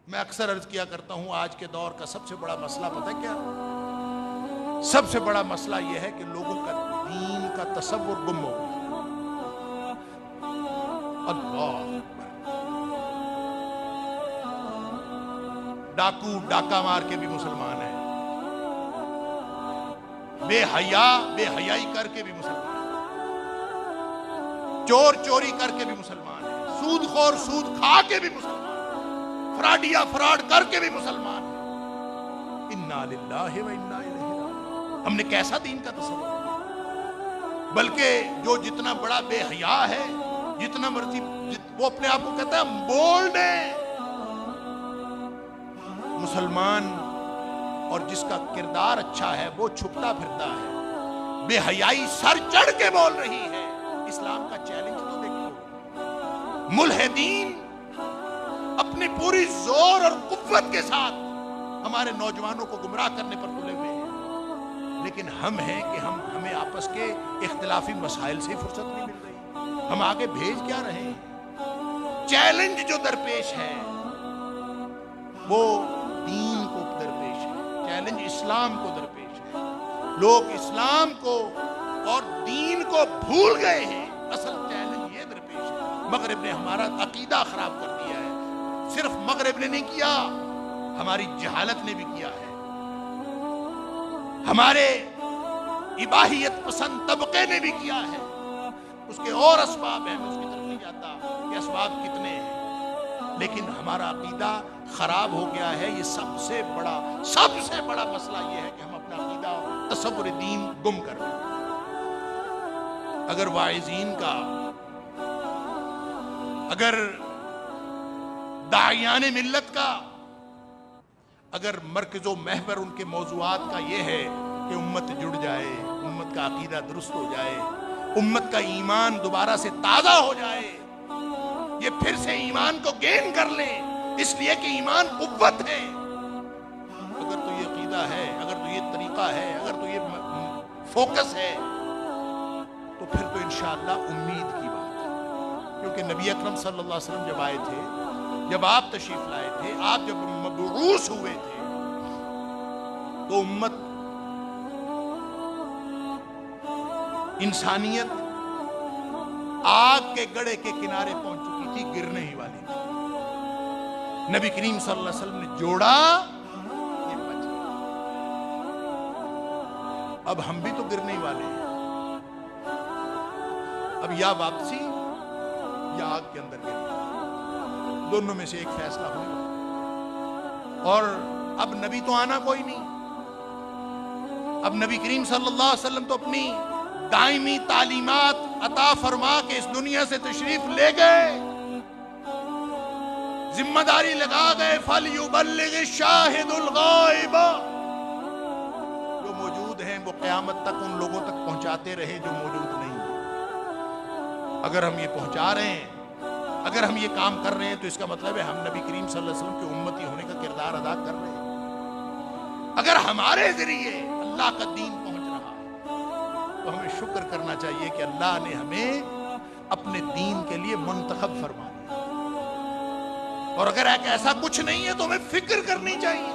میں اکثر عرض کیا کرتا ہوں آج کے دور کا سب سے بڑا مسئلہ پتہ کیا؟ سب سے بڑا مسئلہ یہ ہے کہ لوگوں کا دین کا تصور گم ہو گیا۔ اللہ اکبر۔ ڈاکو ڈاکہ مار کے بھی مسلمان ہیں، بے حیائی کر کے بھی مسلمان ہیں، چور چوری کر کے بھی مسلمان ہیں، سود خور سود کھا کے بھی مسلمان ہیں، فراڈیا فراڈ کر کے بھی مسلمان ہیں۔ انا للہ و انا الیہ راجعون۔ ہم نے کیسا دین کا تصور کیا؟ بلکہ جو جتنا بڑا بے حیا ہے، جتنا مرضی وہ اپنے آپ کو کہتا ہے بولڈ ہے مسلمان، اور جس کا کردار اچھا ہے وہ چھپتا پھرتا ہے، بے حیائی سر چڑھ کے بول رہی ہے۔ اسلام کا چیلنج تو دیکھو، ملحدین اپنی پوری زور اور قوت کے ساتھ ہمارے نوجوانوں کو گمراہ کرنے پر تلے ہوئے ہیں، لیکن ہم ہیں کہ ہمیں آپس کے اختلافی مسائل سے فرصت نہیں مل رہی، ہم آگے بھیج کیا رہے ہیں؟ چیلنج جو درپیش ہے وہ دین کو درپیش ہے، چیلنج اسلام کو درپیش ہے۔ لوگ اسلام کو اور دین کو بھول گئے ہیں، اصل چیلنج یہ درپیش ہے۔ مغرب نے ہمارا عقیدہ خراب کر دیا ہے، صرف مغرب نے نہیں کیا، ہماری جہالت نے بھی کیا ہے، ہمارے اباحیت پسند طبقے نے بھی کیا ہے۔ اس کے اور اسباب ہیں، میں اس کی طرف نہیں جاتا کہ اسباب کتنے ہیں، لیکن ہمارا عقیدہ خراب ہو گیا ہے۔ یہ سب سے بڑا مسئلہ یہ ہے کہ ہم اپنا عقیدہ تصور دین گم کر رہے ہیں۔ اگر واعظین کا، اگر داعیان ملت کا، اگر مرکز و محور ان کے موضوعات کا یہ ہے کہ امت جڑ جائے، امت کا عقیدہ درست ہو جائے، امت کا ایمان دوبارہ سے تازہ ہو جائے، یہ پھر سے ایمان کو گین کر لیں، اس لیے کہ ایمان قوت ہے، اگر تو یہ عقیدہ ہے، اگر تو یہ طریقہ ہے، اگر تو یہ فوکس ہے، تو پھر تو انشاءاللہ امید کی بات ہے۔ کیونکہ نبی اکرم صلی اللہ علیہ وسلم جب آئے تھے، جب آپ تشریف لائے تھے، آپ جب مبعوث ہوئے تھے، تو امت، انسانیت آگ کے گڑھے کے کنارے پہنچ چکی تھی، گرنے ہی والی تھی۔ نبی کریم صلی اللہ علیہ وسلم نے جوڑا، یہ بچ گیا۔ اب ہم بھی تو گرنے ہی والے ہیں، اب یا واپسی یا آگ کے اندر گرنا، دونوں میں سے ایک فیصلہ ہوگا۔ اور اب نبی تو آنا کوئی نہیں، اب نبی کریم صلی اللہ علیہ وسلم تو اپنی دائمی تعلیمات عطا فرما کے اس دنیا سے تشریف لے گئے، ذمہ داری لگا گئے، فَلْيُبَلِّغِ الشَّاهِدُ الْغَائِبَ، جو موجود ہیں وہ قیامت تک ان لوگوں تک پہنچاتے رہے جو موجود نہیں ہیں۔ اگر ہم یہ پہنچا رہے ہیں، اگر ہم یہ کام کر رہے ہیں، تو اس کا مطلب ہے ہم نبی کریم صلی اللہ علیہ وسلم کے امتی ہونے کا کردار ادا کر رہے ہیں۔ اگر ہمارے ذریعے اللہ کا دین پہنچ رہا ہے تو ہمیں شکر کرنا چاہیے کہ اللہ نے ہمیں اپنے دین کے لیے منتخب فرما دیا، اور اگر ایسا کچھ نہیں ہے تو ہمیں فکر کرنی چاہیے